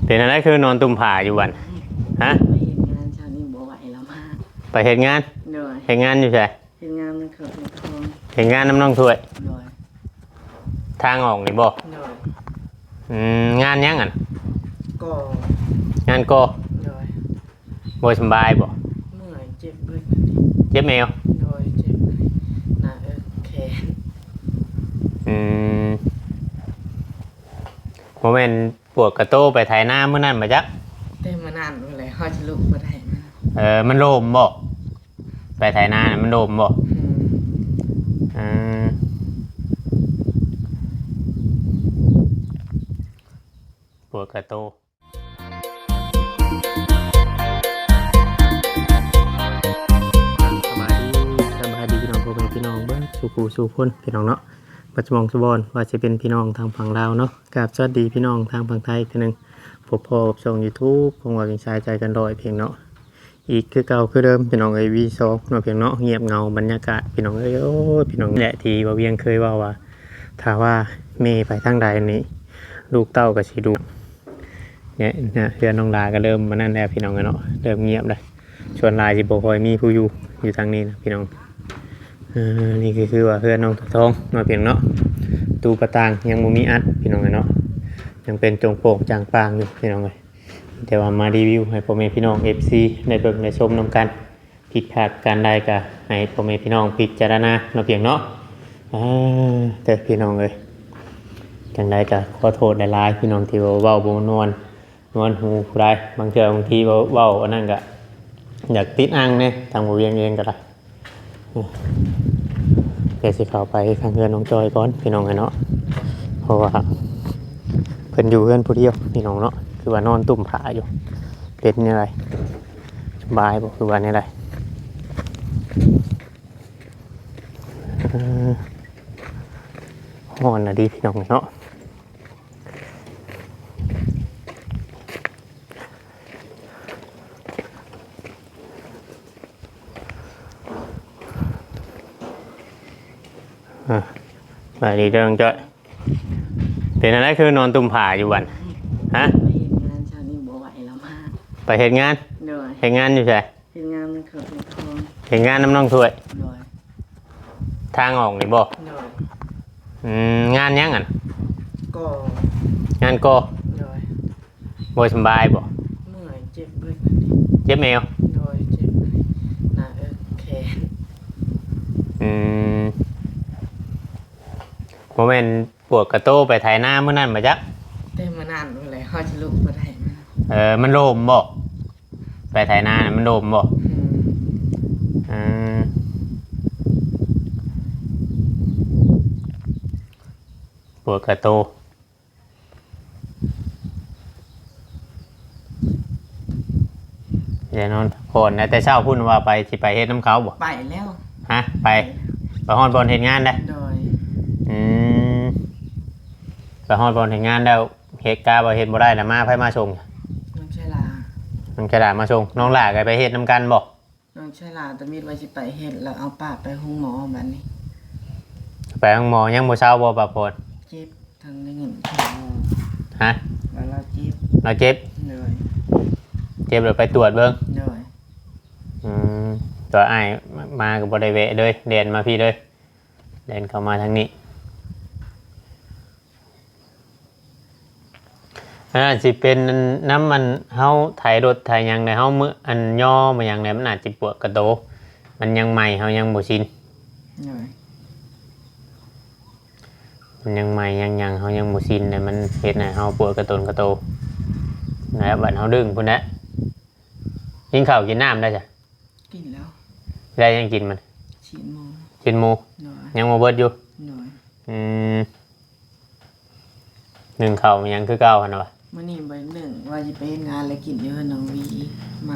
เป็นอะไรคือนอนตุ่มผาอยู่วันฮะไปเห็นงานชาวนี้บ่ไหวแล้วมากไปเห็นงานโดยเห็นงานอยู่ใช่เห็นงานมันเกิดเป็นทองเห็นงานน้ำน้องถ้วยโดยทางออกนี่บ่โดยงานยังอ่ะก็งานก็โดยบ่สบายบ่เมื่อยเจ็บเบิดเจ็บแมวโดยเจ็บหน้าแขนโมเมนต์ปวดกระโต้ไปไถหน้าเมื่อนั้นมาจักแต่มานานเลยเขาจะลุกมาได้มันโลมบ่ไปไถหน้านะมันโลมบ่ปวดกระโต้สบายดีพี่น้องพ่อแม่พี่น้องเบิ้งสู่พ้นพี่น้องเนาะปัจจุบันสุบอนว่าจะเป็นพี่น้องทางฝั่งลาวเนาะกับสวัสดีพี่น้องทางฝั่งไทยทีนึงพบกับช่อง YouTube ของว่าเป็นชายใจกันร้อยเพียงเนาะอีกคือเก่าคือเดิมพี่น้องV2เนาะเพียงเนาะเงียบเงาบรรยากาศพี่น้องโอ้พี่น้องแหละที่บ่เวียงเคยว่าถ้าว่าเมย์ไปทางใดนี่ลูกเต้าก็สิดูเนี่ยเรือนน้องลาก็เริ่มมานั่นแล้วพี่น้องเนาะเริ่มเงียบเลยชวนลายสิบ่ค่อยมีผู้อยู่ทางนี้นะพี่น้องนี่คือว่าเพื่อนน้องทองเนาะเพียงเนาะตูประตางยังบ่มีอัดพี่น้องเนาะยังเป็นจงโป่งจางปางอยู่พี่น้องเลยแต่ว่ามารีวิวให้พ่อแม่พี่น้อง FC ได้เบิ่งได้ชมนำกันผิดพลาดการใดก็ให้พ่อแม่พี่น้องพิจารณาเนาะเพียงเนาะแต่พี่น้องเลยจังใดก็ขอโทษหลายๆพี่น้องที่ว่าเว้าบ่นวลหูผู้ใดบางเทื่อบางทีเว้าอันนั้นก็อยากติดอ่างเนี่ยทางบ่เวียงเองก็ได้เดี๋ยวสิเข้าไปทางเรือนน้องจอยก่อนพี่น้องเนาะเพราะว่าเพิ่นอยู่เรือนผู้เดียวพี่น้องเนาะคือว่านอนตุ่มผาอยู่เป็นยังไงสบายบ่คือว่านี่ไรฮ้อนน่ะดีพี่น้องเนาะมาดีเรื่องจ้อยเป็นอะไรคือนอนตุ่มผาอยู่วันฮะไปเห็นงานชาวนี้บ่ไหวแล้วมากไปเห็นงานโดยเห็นงานอยู่ใช่เห็นงานมันเกิดเป็นทองเห็นงานน้ำน้องถ้วยโดยทางออกนี่บ่โดยงานยังอ่ะก็งานก็โดยบ่สบายบ่เมื่อยเจ็บเบิดเจ็บแมวโดยเจ็บหน้าแขนโมเมนต์ปวดกระโต้ไปไถหน้าเมื่อนั้นมาจักแต่มานานเลยเขาจะลุกมาได้มันโลมบ่ไปไถหน้านะมันโลมบ่ปวดกระโต้เดี๋ยวนอนผ่อนนะแต่เช้าพูดว่าไปสิไปเฮ็ดน้ำเขาบ่ไปแล้วฮะไปฮอดบอลเฮ็ดงานได้โดยไปฮอดบอลเฮ็ดงานแล้วเฮ็ดกาบ่เฮ็ดบ่ได้แล้วมาไผมาส่งน้องชายลาน้องชายลามาส่งน้องหล่าก็ไปเฮ็ดนำกันบ่น้องชายลาตะมีดว่าสิไปเฮ็ดแล้วเอาป้าไปห้องหมอบัดนี้ไปห้องหมอยังบ่เช้าบ่ปะโพดเจ็บทางได้เงินฮะแล้วเราเจ็บเลยเจ็บแล้วไปตรวจเบิ่งเลยตัวอ้ายมาก็บ่ได้แวะเลยเดินมาพี่เลยเดินเข้ามาทางนี้สิเป็นน้ำมันเฮาไถรถไถยังในเฮามืออันย่อมายังในมันอาจสิปวดกระโตมันยังใหม่เฮายังบ่ชินมันยังใหม่ยังเฮายังบ่ชินเนี่ยมันเฮ็ดให้เฮาปวดกระโตนะบัดเฮาดึงพุ่นแหละกินข้าวกินน้ำได้จ้ะกินแล้วได้ยังกินมันกินหมูยังบ่เบิดอยู่หนึ่งข้าวยังคือเก่าหั่นน่ะมื่อนี้ใบหนึ่งว่าจะไปงานอะไรกินเยอะน้องวีมา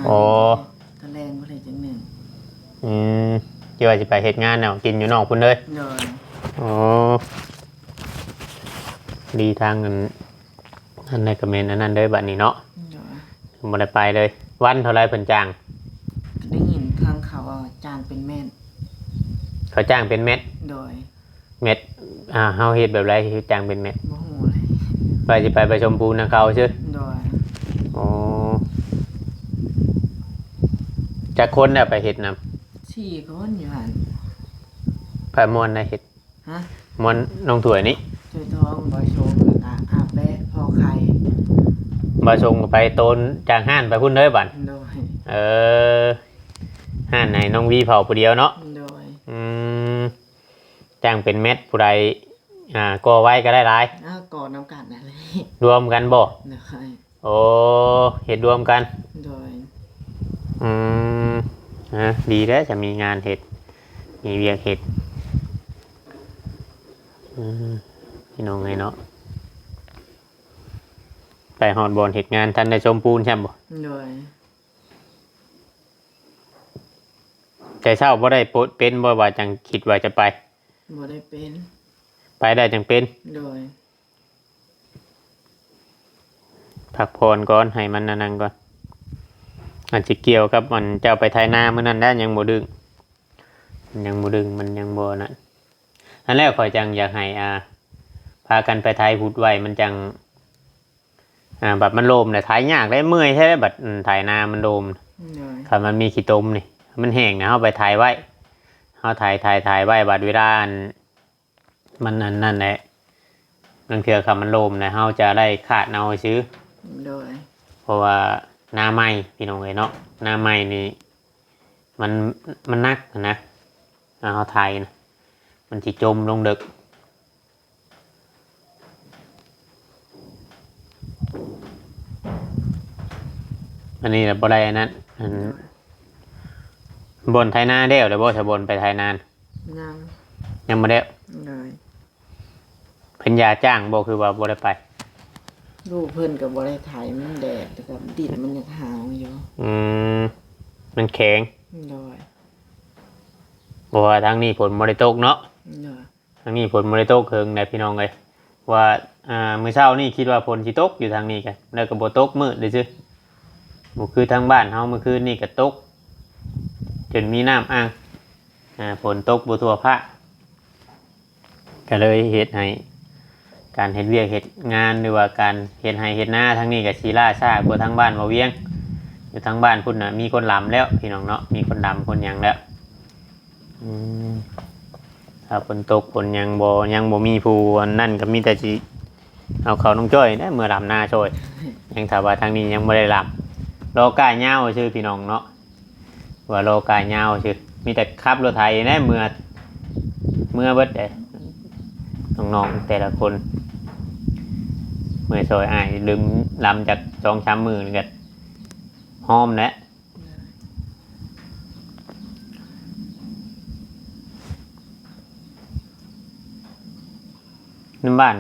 ตะแรงก็เลยจังหนึ่งเกี่ยวกับจะไปเฮ็ดงานเนาะกินอยู่นอกพุ่นเลยดีทางอันในคอมเมนต์อันนั้นเลยบัดนี้เนาะบ่ได้ไปเลยวันเท่าไรเพิ่นจ้างได้ยินทางเขาจ้างเป็นเม็ดเขาจ้างเป็นเม็ดโดยเม็ดเฮาเฮ็ดแบบไรจ้างเป็นเม็ดบ่ฮู้เลยไปสิไปชมพูนะเขาซื่อ อ๋อจากคนน่ะไปเฮ็ดนำสี่คนอยู่หั่นไปมวนน่ะเฮ็ดฮะมวนน้องถ้วยนี่ช่วยท้องบ่ชงแล้วก็อาบแปะพอไข่บ่ส่งไปโตนจางห้านไปพุ่นเด้อบัดโดยเออห้านไหนน้องวีเผาผู้เดียวเนาะโดยมจ้างเป็นเม็ดผู้ใดก็ไว้ก็ได้หลายก่อนน้ำกันนั่นแหละรวมกันบ่โดยโอ้เฮ็ดรวมกันโดยอืมดีแล้วจะมีงานเฮ็ดมีเวียกเฮ็ดพี่น้องไงเนาะไปฮอดบอนเฮ็ดงานท่านได้ชมปูนใช่บ่โดยแต่เช้าบ่ได้เป็นบ่ว่าจังคิดว่าจะไปบ่ได้เป็นไปได้จังเป็นโดยพักผ่อนก่อนให้มันนั่งก่อนอาจจะเกี่ยวกับมันเจ้าไปไถนามื้อนั้นได้ยังบ่ดึงมันยังบ่ดึงมันยังบ่นั่นอันแรกข่อยจังอยากให้พากันไปไถพุดไว้มันจังบัดมันโลมเนี่ยไถยากได้เมื่อยใช่ไหมบัดไถนามันโลมคันมันมีขี้ตมนี่มันแห้งนะเฮาไปไถไว้เฮาไถไว้บัดเวลามันนั่นแหละมันคือคำมันโลมนะเฮาจะได้ขาดเนาซื้อโดยเพราะว่าหน้าไม้พี่น้องเอ้ยเนาะหน้าไม้นี่มันนักนะเฮาไถนะมันสิจมลงดึกอันนี้บ่ได้อันนั้นบนไถนาเด้วเดี๋ยวบ่จะบนไปไถนานยังบ่ได้เพิ่นยาจ้างบ่คือว่าบ่ได้ไปลูกเพิ่นก็บ่ได้ไถมันแดดแต่ก็ดินมันยังหาวอยู่มันแข็งโดยเพราะว่าทางนี้ฝนบ่ได้ตกเนาะทางนี้ฝนบ่ได้ตกเคิงได้พี่น้องเอ้ยว่ามื้อเช้านี่คิดว่าฝนสิตกอยู่ทางนี้กันแล้วก็บ่ตกมืดเลยซื่อบ่คือทางบ้านเฮาเมื่อคืนนี่ก็ตกจนมีน้ำอ่างฝนตกบ่ทั่วภาคก็เลยเฮ็ดให้การเฮ็ดเวียกเฮ็ดงานหรือว่าการเฮ็ดไร่เฮ็ดนาทางนี้ก็สิล่าช้ากว่าทางบ้านบ่เวียงอยู่ทางบ้านพุ่นน่ะมีคนลำแล้วพี่น้องเนาะมีคนดำคนหยังแล้วถ้าฝนตกฝนยังบ่มีผู้นั่นก็มีแต่สิเอาเขาน้องจ้อยได้เมื่อลำนาช่วยยังถ้าว่าทางนี้ยังบ่ได้ลำรอกายยาวชื่อพี่น้องเนาะว่าโลกายยาวชื่อมีแต่ขับรถไถนะเมื่อเบิดได้น้องๆแต่ละคนเมื่อซอยอ้ายลืมลำจาก2-3 มื้อนี่ก็หอมแล้วในบ้าน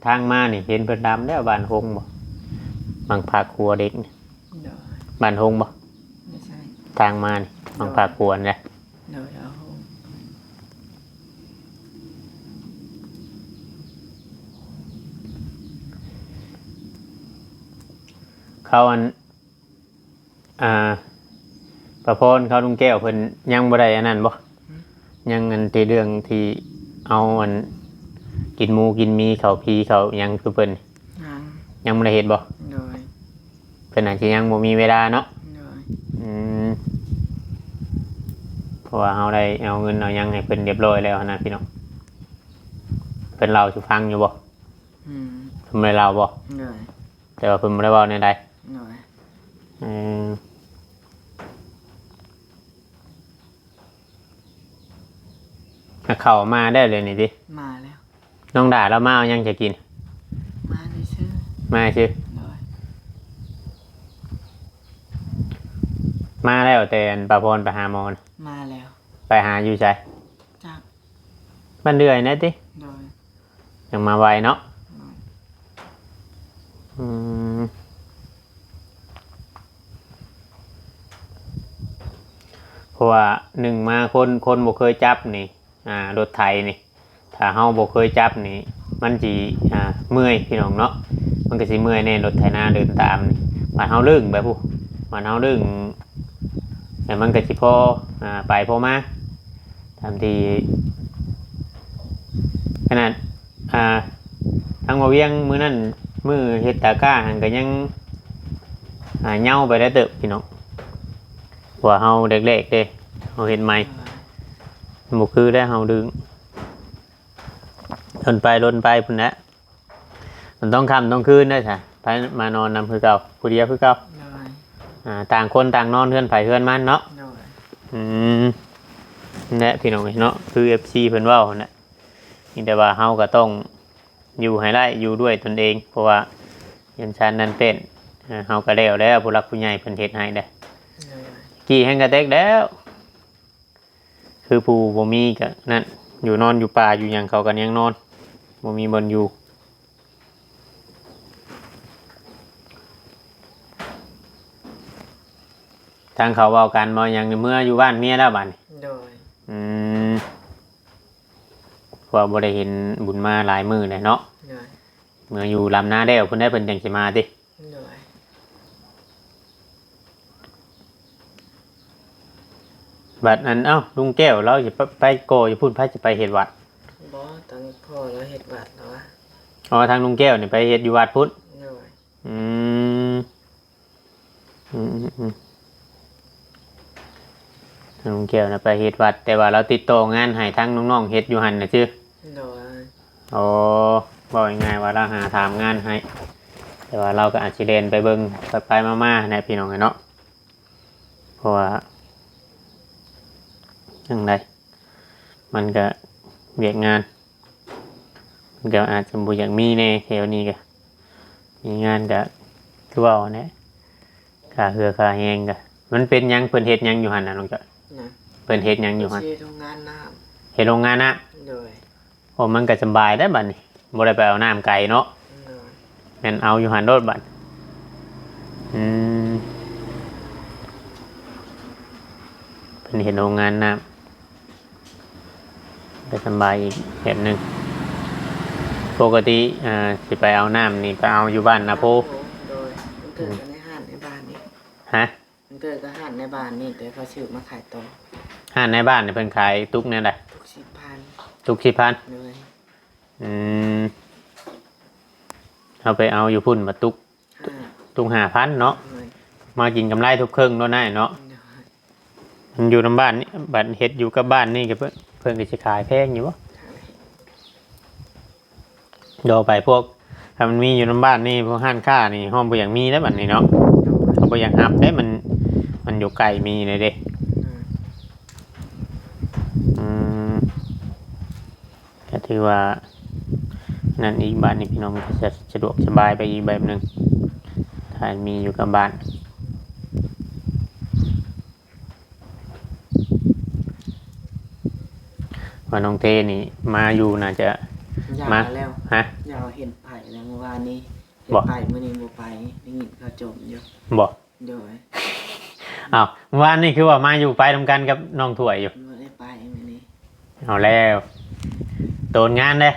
ทางมานี่เห็นเพิ่นดำแล้วบ้านหงบ่บางภาคครัวเด็กนี่บ้านหงบ่ไม่ใช่ทางมานี่บางภาคครัวนี่เขาประพรเขาลุงแก้วเพิ่นยังบ่ได้อันนั้นบ่ยังอันที่เรื่องที่เอากินหมูกินมีเขาพีเขายังคือเพิ่นยังบ่ได้เฮ็ดบ่เพิ่นอาจสิยังบ่มีเวลาเนาะเพราะว่าเฮาได้เอาเงินเอายังให้เพิ่นเรียบร้อยแล้วนะพี่น้องเพิ่นเล่าสู่ฟังอยู่บ่เพิ่นบ่ได้เล่าบ่แต่ว่าเพิ่นบ่ได้เว้าในใดเข้ามาได้เลยนี่ดิมาแล้วน้องด่าแล้วมาเอายังจะกินมาเลยชื่อมาชื่อมาแล้วแต่ปะพรไปหาหมอมาแล้วไปหาอยู่ใจจักบ้านเดือยนะติยังมาไวเนาะเพราะว่าหนึ่งมาคนบ่เคยจับนี่รถไถนี่ถ้าเฮาบ่เคยจับนี่มันสิเมื่อยพี่น้องเนาะมันก็สิเมื่อยแน่รถไถนาเดินตามนี่มันเฮาลึงไปผู้มันเฮาลึงแต่มันก็สิพอไปพอมาทำที่ขนาดทางบ่เวียงมื้อนั้นมื้อเฮ็ดตาก้าหันก็ยัง เหย้าไปได้เติบพี่น้องหัวเฮาเด็กๆเด้เฮาเห็นไหมบ่คือได้เฮาดึงลนไปพุ่นนะมันต้องค่ำต้องคืนได้ซะไปมานอนนำคือเก่าผู้เดียวคือเก่าต่างคนต่างนอนเฮือนไผเฮือนมันเนาะนี่พี่น้องเนาะคือ FC เพิ่นเว้านั่นแหละนี่แต่ว่าเฮาก็ต้องอยู่ให้ได้อยู่ด้วยตนเองเพราะว่ายันชันนั้นเป็นเฮาก็แล้วผู้รักผู้ใหญ่เพิ่นเฮ็ดให้ได้กี่แห่งกระเตกแล้วคือผู้บ่มีก็นั่นอยู่นอนอยู่ป่าอยู่หยังเขาก็ยังนอนบ่มีบ่อนอยู่ทางเขาเว้ากันบ่หยังเมื่ออยู่บ้านเมียแล้วบัดนี้โดยเพราะบ่ได้เห็นบุญมาหลายมื้อเลยเนาะเมื่ออยู่ลำนาแล้วเพิ่นได้เพิ่นจังสิมาติบัดนั้นเอ้าลุงแก้วเราสิไปโกอยู่พุ่นไผจะไปเฮ็ดวัดบ่ตั้งพ่อแล้วเฮ็ดวัดแล้ววะอ๋อทางลุงแก้วนี่ไปเฮ็ดอยู่วัดพุ่นทางลุงแก้วน่ะไปเฮ็ดวัดแต่ว่าเราติดต่องานให้ทางน้องๆเฮ็ดอยู่หั่นน่ะซื่ออ๋อบอกง่ายๆว่าเราหาถามงานให้แต่ว่าเราก็อาจสิเดินไปเบิ่งไปมาๆนะพี่น้องเนาะเพราะว่าจังไดมันก็เวียกงานมันก็อาจจะบ่อยากมีแน่แถวนี้ก็มีงานก็คือว่าแหละค่าเหือค่าแรงก็มันเป็นหยังเพิ่นเฮ็ดหยังอยู่หั่นน่ะน้องจ้ะเพิ่นเฮ็ดหยังอยู่หั่นเฮ็ดโรงงานน้ำเฮ็ดโรงงานน่ะโดยโอ้มันก็สบายได้บัดนี้บ่ได้ไปเอาน้ำไกลเนาะแม่นเอาอยู่หั่นโดดบัดเป็นเห็นโรงงานน้ำก็สบายอีกแบบนึงปกติสิไปเอาน้ำนี่ไปเอาอยู่บ้านนะโพโดยมันเกิดกันในห้างในบ้านนี่ฮะมันเกิดกับห้างในบ้านนี่แต่เขาซื้อมาขายต่อห้างในบ้านเนี่ยเพิ่นขายตุกเนี่ยแหละตุก10,000เลยเอาไปเอาอยู่พุ่นมาตุก5,000เนาะมากินกำไรทุกครึ่งโน่นน่ะเนาะมันอยู่ในบ้านนี่บ้านเฮ็ดอยู่กับบ้านนี่ก็เพิ่นก็สิขายแพงอยู่บ่โดไปพวกถ้ามันมีอยู่ในบ้านนี่พวกห้างค้านี่ห้องบ่อย่างมีแล้วบัดนี้เนาะเขาบ่อยากรับได้มันอยู่ไกลมีเลยเด้ก็ถือว่านั่นอีกบ้านนี่พี่น้องก็จะสะดวกสบายไปอีกแบบนึงถ้ามีอยู่กับบ้านว่าน้องเทนี่มาอยู่น่าจะมาแล้วฮะอยากเห็นไผ่แล้วเมื่อวานนี้เห็นไผ่มื้อนี้บ่ไปได้ยินเขาจมอยู่บ่โดยอ้าวเมื่อวานนี่คือว่ามาอยู่ไปทำกันกับน้องถ้วยอยู่บ่ได้ไปมื้อนี้เอาแล้วโดนงานเด้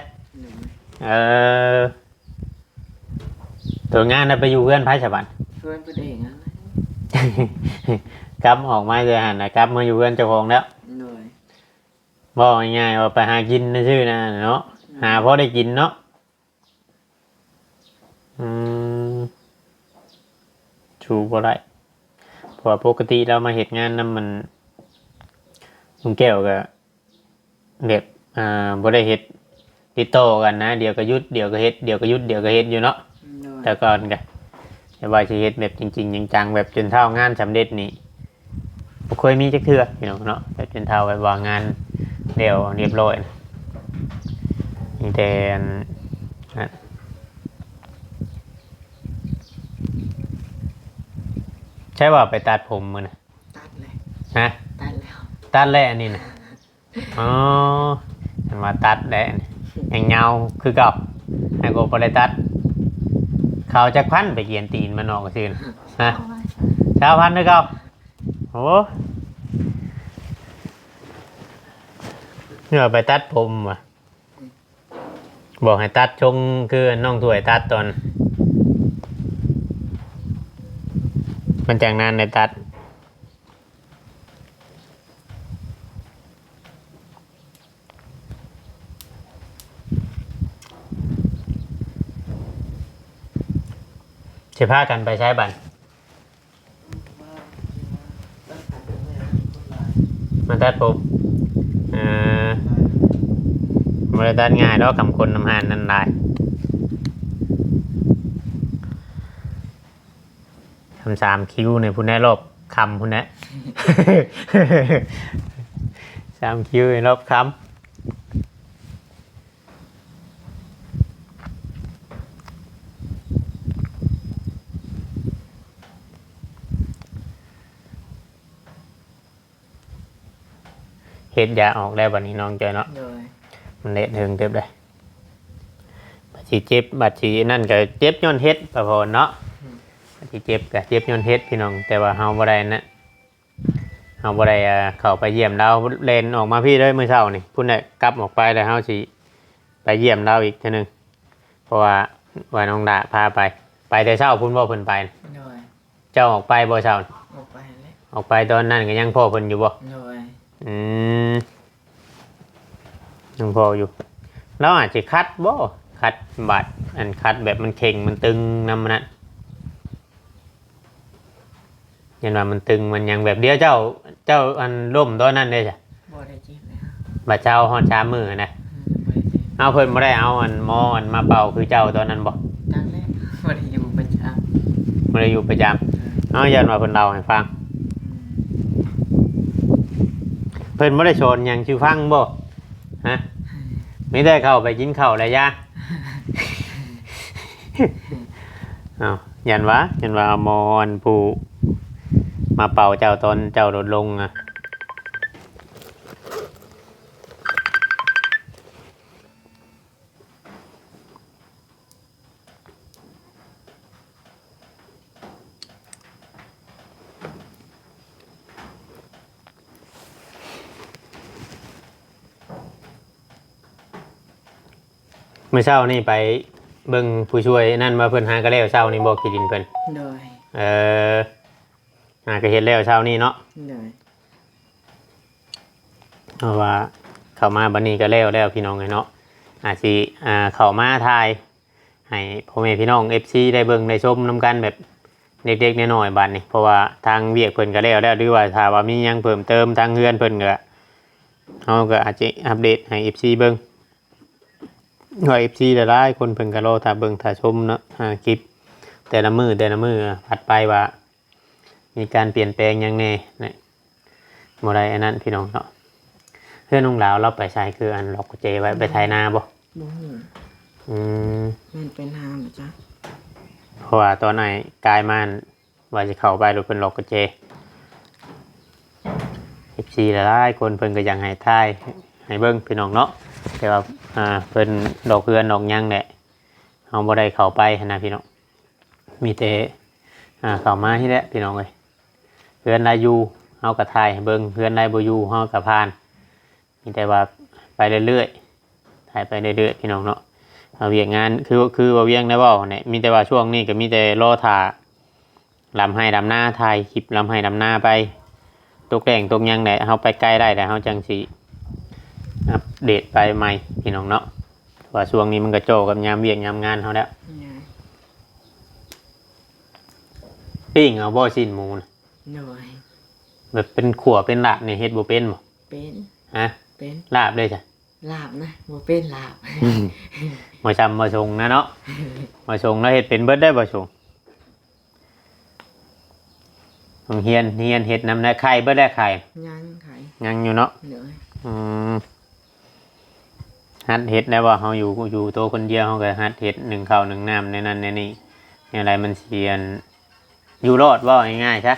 โดนงานน่ะไปอยู่เพื่อนไผฉบันเพื่อนเพิ่นเองนั่นกลับออกมาจะหันน่ะกลับมาอยู่เพื่อนเจ้าของแล้วบอกง่ายๆว่าไปหากินนะชื่อนะเนาะหาพอได้กินเนาะชูบ่ได้เพราะปกติเรามาเฮ็ดงานนำมันลุงแก้วก็แบบบ่ได้เฮ็ดติดต่อกันนะเดี๋ยวก็หยุดเดี๋ยวก็เฮ็ดเดี๋ยวก็หยุดเดี๋ยวก็เฮ็ดอยู่เนาะแต่ก่อนก็แต่ว่าสิเฮ็ดแบบจริงๆจังๆแบบจนเท่างานสำเร็จนี่บ่เคยมีจักเทื่อพี่น้องเนาะแบบจนเท่าแบบว่างานเดี๋ยวเรียบร้อยนี่แต่ใช่ว่าไปตัดผมมื้อน่ะตัดเลยฮะตัดแล้วอันนี้น่ะอ๋อมันว่าตัดแล้วยังเงาคือกับไอ้โกบ่ได้ตัดเขาจักพันไปเกียนตีนมันออกซื่อฮะ1,000ด้วยครับโอ้เนี่ยไปตัดผมว่ะบอกให้ตัดชงคือน้องถ้วยตัดตอนมันจากนั้นได้ตัดจะพากันไปใช้บัตร มาตัดผมมาตัดง่ายแล้วคำคนน้ำหานนั่นได้ทำ3 คิ้วในพุ่นแน่รอบคำพุ่นแน่ 3 คิ้วในรอบคำเฮ็ดยาออกได้บัดนี้น้องจอยเนาะมันเละถึงเต็มเลยบัดสิเจ็บบัดสินั่นก็เจ็บย้อนเฮ็ดประพรเนาะบัดสิเจ็บก็เจ็บย้อนเฮ็ดพี่น้องแต่ว่าเฮาบ่ได้นะเฮาบ่ได้เข้าไปเยี่ยมเราเล่นออกมาพี่เลยมื้อเช้านี่พุ่นน่ะกลับออกไปแล้วเฮาสิไปเยี่ยมเราอีกเทื่อนึงเพราะว่าน้องดาพาไปแต่เช้าพุ่นบ่เพิ่นไปเจ้าออกไปบ่เช้าออกไปตอนนั้นก็ยังพ่อเพิ่นอยู่บ่ยังพออยู่แล้วอาจจะคัดบ่คัดบาดอันคัดแบบมันเข่งมันตึงนำมันนั่นยันว่ามันตึงมันยังแบบเดียวเจ้าอันร่มตอนนั้นได้จ้ะบ่ได้จิบาดเจ้าฮอด3 มื้อนะเอาเพิ่นบ่ได้เอาอันหมออันมาเป่าคือเจ้าตอนนั้นบ่จังแรกบ่ได้อยู่ประจำบ่ได้อยู่ประจำเอายันว่าเพิ่นเล่าให้ฟังเพิ่นบ่ได้สอนหยังชื่อฟังบ่ฮะไม่ได้เข้าไปกินข้าวแล้วยะอ้าวยันวะเอามอนผู้มาเป่าเจ้าตอนเจ้าโดดลงอ่ะเมื่อเช้านี่ไปเบิ่งผู้ช่วยนั่นมาเพิ่นหากระแล้วเช้านี่บ่ขี้ดินเพิ่นโดยหากระเฮ็ดแล้วเช้านี่เนาะโดยเพราะว่าเข้ามาบัดนี้ก็แล้วพี่น้องเนาะอาจสิเข้ามาถ่ายให้พ่อแม่พี่น้อง FC ได้เบิ่งได้ชมนํกันแบบเด็กๆน้อยๆบัดนี้เพราะว่าทางเวียกเพิ่นก็แล้วหรือว่าถ้าว่ามีหยังเพิ่มเติมทางเฮือนเพิ่นก็เฮาก็อาจจะอัปเดตให้ FC เบิ่งว่า FC หลายๆคนเพิ่นก็รอถ้าเบิ่งถ้าชมเนาะคลิปแต่ละมื้อผัดไปว่ามีการเปลี่ยนแปลงหยังแน่นะบ่ได้อันนั้นพี่น้องเนาะเพื่อนน้องลาวเราไปใช้คืออันล็อกกุญแจไว้ไปไถนาบ่มันเป็นนาบ่จ๊ะเพราะว่าตอนไหนกายมันว่าจะเข้าไปหรือเพิ่นล็อกกุญแจ FC หลายๆคนเพิ่นก็ยังให้ถ่ายให้เบิ่งพี่น้องเนาะแต่ว่าเพิ่นดอกเพื่อนดอกยังแหละเฮาบ่ได้เข้าไปนะพี่น้องมีแต่เข้ามาที่แหละพี่น้องเอ้ยเพื่อนได้อยู่เฮาก็ถ่ายให้เบิ่งเพื่อนได้บ่อยู่เฮาก็ผ่านมีแต่ว่าไปเรื่อยๆถ่ายไปเรื่อยๆพี่น้องเนาะเวียกงานคือว่าเวียงได้เว้าเนี่ยมีแต่ว่าช่วงนี้ก็มีแต่รอท่าลำให้ลำหน้าถ่ายคลิปลำให้ลำหน้าไปตกแต่งตกยังได้เฮาไปใกล้ได้แต่เฮาจังสิอัปเดตไปใหม่พี่น้องเนาะว่าช่วงนี้มันก็โจกับยามเวียกยามงานเขาแล้วปิ้งเอาบ่ชิ้นหมูนะแบบเป็นขั่วเป็นลาบเนี่ยเฮ็ดบ่เป็นบ่เป็นฮะเป็นลาบเลยจ้ะลาบนะบ่เป็นลาบมาชำมาชงนะเนาะมาชงแล้วเฮ็ดเป็นเบิดได้บ่ชงเฮียนเฮ็ดน้ำได้ไข่เบิดได้ไข่ยังอยู่เนาะฮัดเฮ็ดได้ว่าเฮาอยู่โตคนเดียวเฮาก็ฮัดเฮ็ด1 ข้าว 1 น้ำในนั้นในนี้อะไรมันเสียนอยู่รอดว่าง่ายๆซะ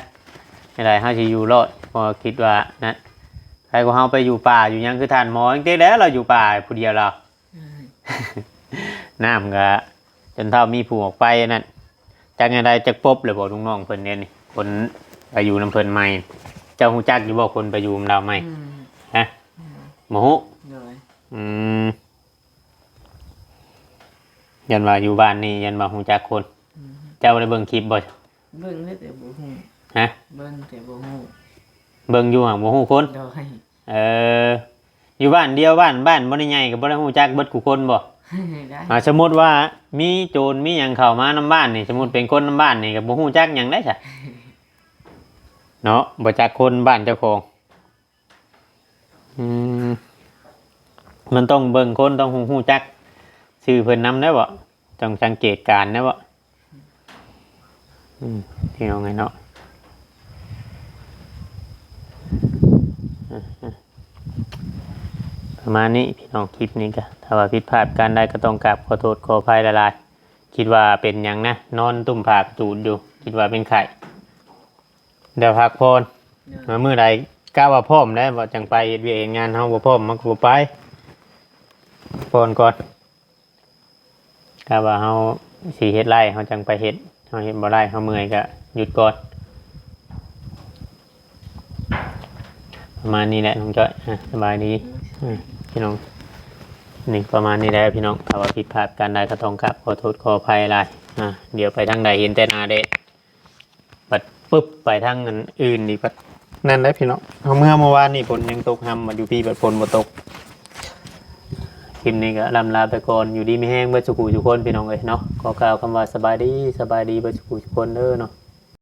อะไรเฮาสิอยู่รอดพอคิดว่านะใครก็เฮาไปอยู่ป่าอยู่หยังคือท่านหมอจังซี่แล้วเราอยู่ป่าผู้เดียวเราน้ำก็จนเท่ามีผู้ออกไปนั่นจักไดจักปบเลยบ่น้องๆเพิ่นเนี่ยนี่คนไปอยู่นำเพิ่นใหม่เจ้าฮู้จักอยู่บ่คนไปอยู่นำเราใหม่ฮะบ่ฮู้ยันว่าอยู่บ้านนี่ยันว่าฮู้จักคนเจ้าได้เบิ่งคลิปบ่เบิ่งแต่บ่ฮู้ฮะเบิ่งแต่บ่ฮู้เบิ่งอยู่ห่างบ่ฮู้คนอยู่บ้านเดียวบ้านบ่ได้ใหญ่ก็บ่ได้ฮู้จักเบิดกูคนบ่สมมุติว่ามีโจรมีหยังเข้ามานำบ้านนี่สมมุติเป็นคนนำบ้านนี่ก็บ่ฮู้จักหยังได้ซะเนาะบ่จักคนบ้านเจ้าของ อืมมันต้องเบิ่งคนต้องฮู้จักชื่อเพิ่นนำได้บ่ต้องสังเกตการณ์ได้บ่พี่น้องไงเนาะประมาณนี้พี่น้องคลิปนี้ก็ถ้าว่าผิดพลาดการได้ก็ต้องกราบขอโทษขออภัยหลายๆคิดว่าเป็นหยังนะนอนตุ่มผากตูดอยู่คิดว่าเป็นไข้เดี๋ยวพักพรมามื้อใดกล้าว่าพร้อมได้บ่จังไปเฮ็ดเวียกเฮ็ดงานเฮาบ่พร้อมมันก็บ่ไปพรก่อนกล้าว่าเฮาสิเฮ็ดไรเฮาจังไปเฮ็ดเฮาเฮ็ดบ่ได้เฮาเมื่อยก็หยุดก่อนประมาณนี้แหละน้องจ้อยสบายดีพี่น้องนี่ประมาณนี้แหละพี่น้องถ้าว่าผิดพลาดการใดก็ต้องกราบขอโทษขออภัยหลายเดี๋ยวไปทางใดเห็นแต่หน้าเด็ดปัดปึ๊บไปทางอื่นนี่ปัดนั่นแหละพี่น้องเอาเมื่อวานนี่ฝนยังตกหำมาอยู่พี่ปัดฝนบ่ตกคลิปนี้ก็ลำลาไปก่อนอยู่ดีไม่แห้งเบิดสุขุทุกคนพี่น้องเอ้ยเนาะขอกล่าวคำว่าสบายดีเบิดสุขุทุกคนเด้อเนาะ